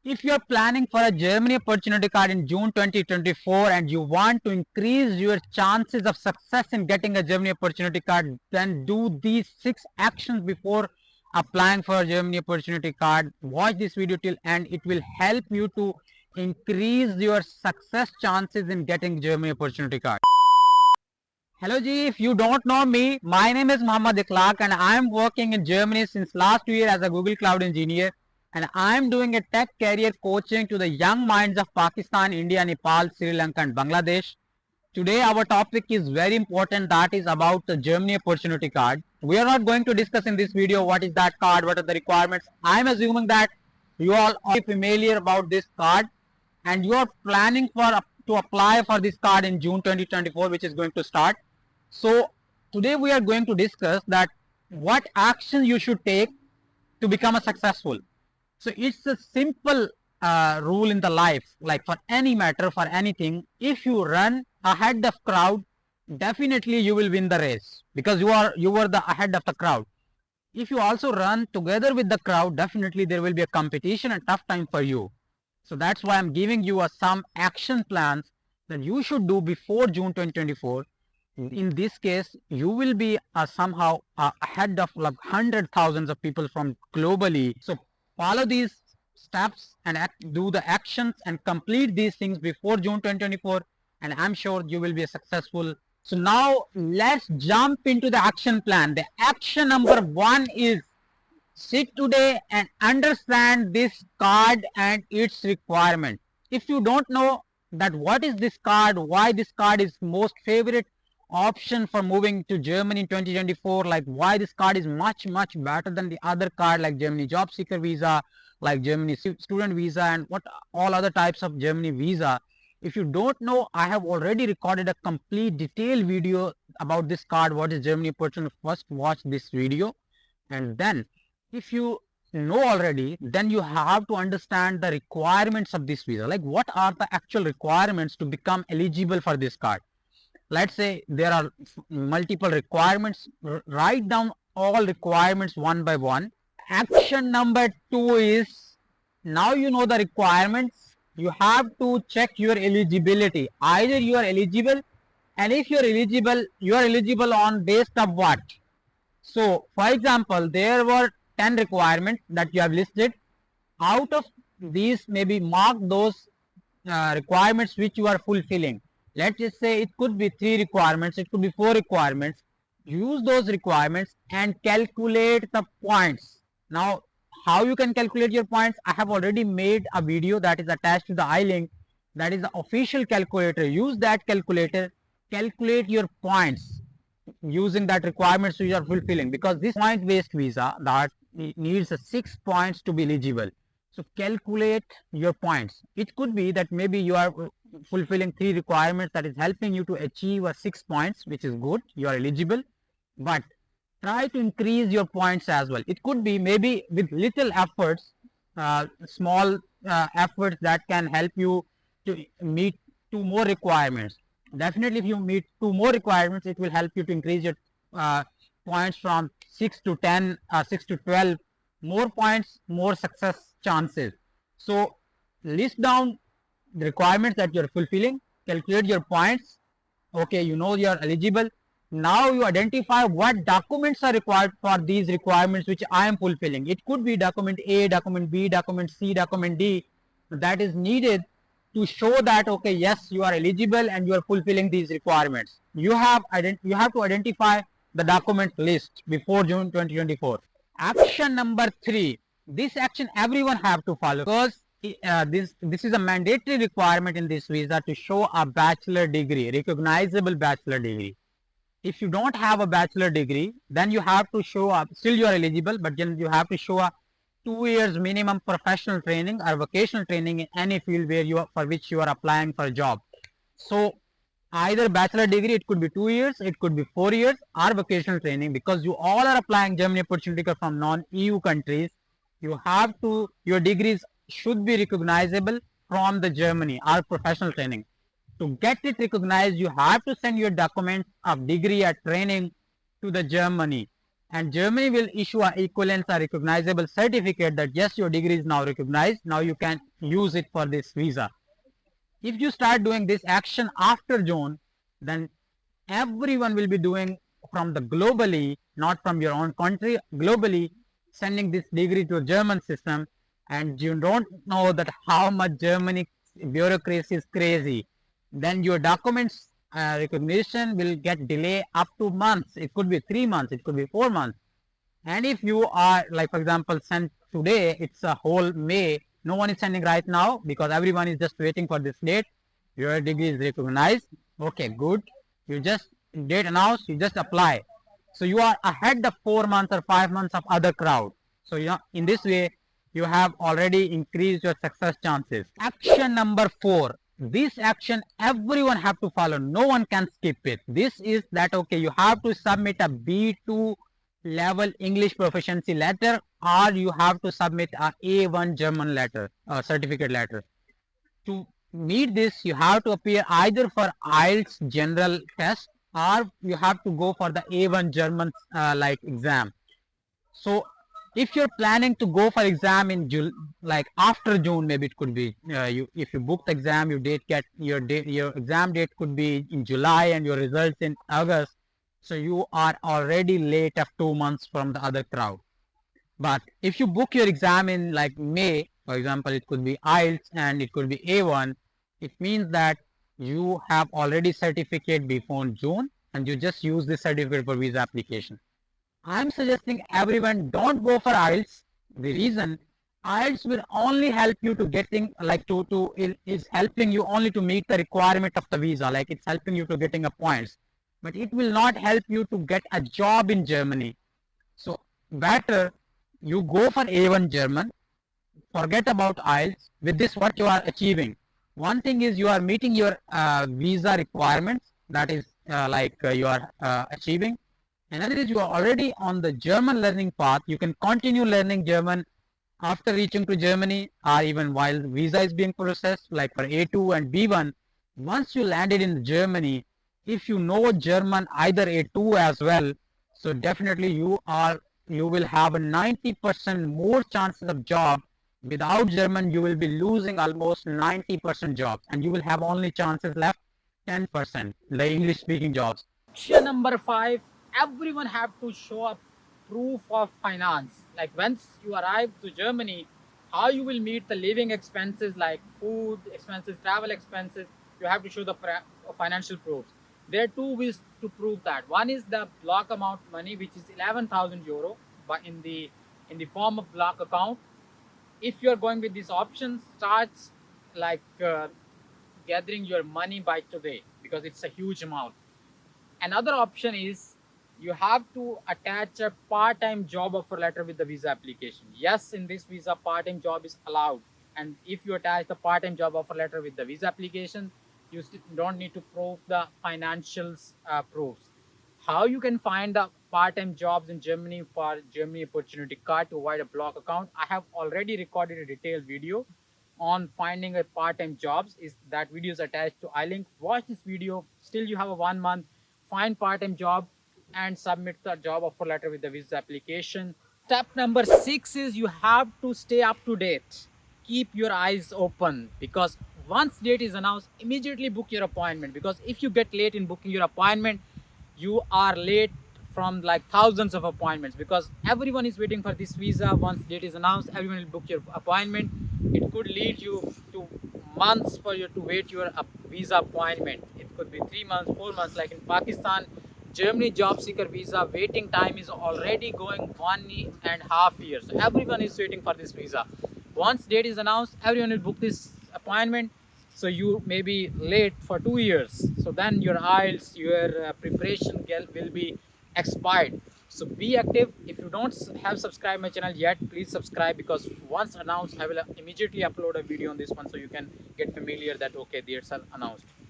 If you are planning for a Germany opportunity card in June 2024 and you want to increase your chances of success in getting a Germany opportunity card, then do these 6 actions before applying for a Germany opportunity card. Watch this video till end. It will help you to increase your success chances in getting Germany opportunity card. Hello Ji, if you don't know me, my name is Muhammad Ikhlaq and I am working in Germany since last 2 years as a Google Cloud Engineer, and I am doing a tech career coaching to the young minds of Pakistan, India, Nepal, Sri Lanka and Bangladesh. Today our topic is very important, that is about the Germany opportunity card. We are not going to discuss in this video what is that card, what are the requirements. I am assuming that you all are familiar about this card and you are planning to apply for this card in June 2024, which is going to start. So today we are going to discuss that what action you should take to become a successful. So it's a simple rule in the life, like for any matter, for anything. If you run ahead of crowd, definitely you will win the race because you were the ahead of the crowd. If you also run together with the crowd, definitely there will be a competition and tough time for you. So that's why I'm giving you some action plans that you should do before June 2024. In this case, you will be somehow ahead of like hundred thousands of people from globally. So follow these steps and do the actions and complete these things before June 2024, and I'm sure you will be successful. So now let's jump into the action plan. The action number 1 is sit today and understand this card and its requirement. If you don't know that what is this card, why this card is most favorite option for moving to Germany in 2024, like why this card is much better than the other card like Germany job seeker visa, like Germany student visa and what all other types of Germany visa. If you don't know, I have already recorded a complete detailed video about this card, what is Germany opportunity. First watch this video, and then if you know already, then you have to understand the requirements of this visa, like what are the actual requirements to become eligible for this card. Let's say there are multiple requirements. Write down all requirements one by one. Action number 2 is, now you know the requirements, you have to check your eligibility. Either you are eligible, and if you are eligible, you are eligible on based of what. So for example, there were 10 requirements that you have listed. Out of these, maybe mark those requirements which you are fulfilling. Let's just say it could be 3 requirements, it could be 4 requirements. Use those requirements and calculate the points. Now, how you can calculate your points? I have already made a video that is attached to the iLink. That is the official calculator. Use that calculator, calculate your points using that requiremements you are fulfilling, because this point based visa that needs 6 points to be eligible. So calculate your points. It could be that maybe you are fulfilling 3 requirements that is helping you to achieve 6 points, which is good, you are eligible, but try to increase your points as well. It could be maybe with little efforts, small efforts that can help you to meet 2 more requirements. Definitely if you meet 2 more requirements, it will help you to increase your points from 6 to 10, 6 to 12. More points, more success chances. So list down the requirements that you're fulfilling, calculate your points. Okay, you know you're eligible. Now you identify what documents are required for these requirements which I am fulfilling. It could be document A, document B, document C, document D that is needed to show that okay, yes, you are eligible and you are fulfilling these requirements. You have to identify the document list before June 2024. Action number 3. This action everyone have to follow, because this is a mandatory requirement in this visa to show a bachelor degree, recognizable bachelor degree. If you don't have a bachelor degree, then you have to show up, still you are eligible, but then you have to show a 2 years minimum professional training or vocational training in any field where for which you are applying for a job. So either bachelor degree, it could be 2 years, it could be 4 years, or vocational training, because you all are applying Germany opportunity from non-EU countries. You have to, your degrees should be recognizable from the Germany or professional training. To get it recognized, you have to send your documents of degree or training to the Germany. and Germany will issue an equivalent or recognizable certificate that yes, your degree is now recognized. Now you can use it for this visa. If you start doing this action after June, then everyone will be doing from the globally, not from your own country, globally sending this degree to a German system, and you don't know that how much Germany bureaucracy is crazy. Then your documents recognition will get delay up to months. It could be 3 months, it could be 4 months. And if you are, like, for example, sent today, it's a whole May. No one is sending right now because everyone is just waiting for this date. Your degree is recognized. Okay, good. You just date announced, you just apply. So you are ahead of 4 months or 5 months of other crowd. So you know, in this way, you have already increased your success chances. Action number 4. This action everyone have to follow. No one can skip it. This is that okay, you have to submit a B2 level English proficiency letter, or you have to submit a A1 German letter, certificate letter. To meet this, you have to appear either for IELTS general test, or you have to go for the A1 German like exam. So if you're planning to go for exam in like after June, maybe it could be if you book the exam, your exam date could be in July and your results in August. So you are already late of 2 months from the other crowd. But if you book your exam in like May, for example, it could be IELTS and it could be A1, it means that you have already certificate before June and you just use this certificate for visa application. I'm suggesting everyone don't go for IELTS. The reason IELTS will only help you to getting like is helping you only to meet the requirement of the visa. Like it's helping you to getting a points, but it will not help you to get a job in Germany. So better you go for A1 German, forget about IELTS. With this, what you are achieving? One thing is you are meeting your visa requirements. That is you are achieving. Another is you are already on the German learning path. You can continue learning German after reaching to Germany or even while visa is being processed, like for A2 and B1. Once you landed in Germany, if you know German either A2 as well, so definitely you will have a 90% more chances of job. Without German, you will be losing almost 90% jobs, and you will have only chances left 10%, the English speaking jobs. Action number 5, everyone have to show a proof of finance. Like once you arrive to Germany, how you will meet the living expenses like food expenses, travel expenses, you have to show the financial proofs. There are two ways to prove that. One is the block amount money, which is 11,000 euro, but in the form of block account. If you're going with these options, starts like gathering your money by today because it's a huge amount. Another option is you have to attach a part-time job offer letter with the visa application. Yes, in this visa, part-time job is allowed. And if you attach the part-time job offer letter with the visa application, you don't need to prove the financials proofs. How you can find the part-time jobs in Germany for Germany Opportunity Card to avoid a block account? I have already recorded a detailed video on finding a part-time jobs. Is that video is attached to iLink. Watch this video. Still you have a 1 month. Find part-time job and submit the job offer letter with the visa application. Step number 6 is you have to stay up to date. Keep your eyes open because once date is announced, immediately book your appointment, because if you get late in booking your appointment, you are late from like thousands of appointments, because everyone is waiting for this visa. Once date is announced, everyone will book your appointment. It could lead you to months for you to wait your visa appointment. It could be 3 months, 4 months. Like in Pakistan, Germany job seeker visa waiting time is already going 1.5 years. So everyone is waiting for this visa. Once date is announced, everyone will book this appointment. So you may be late for 2 years. So then your IELTS, your preparation will be expired. So be active. If you don't have subscribed my channel yet, please subscribe, because once announced, I will immediately upload a video on this one, so you can get familiar that okay, dates are announced.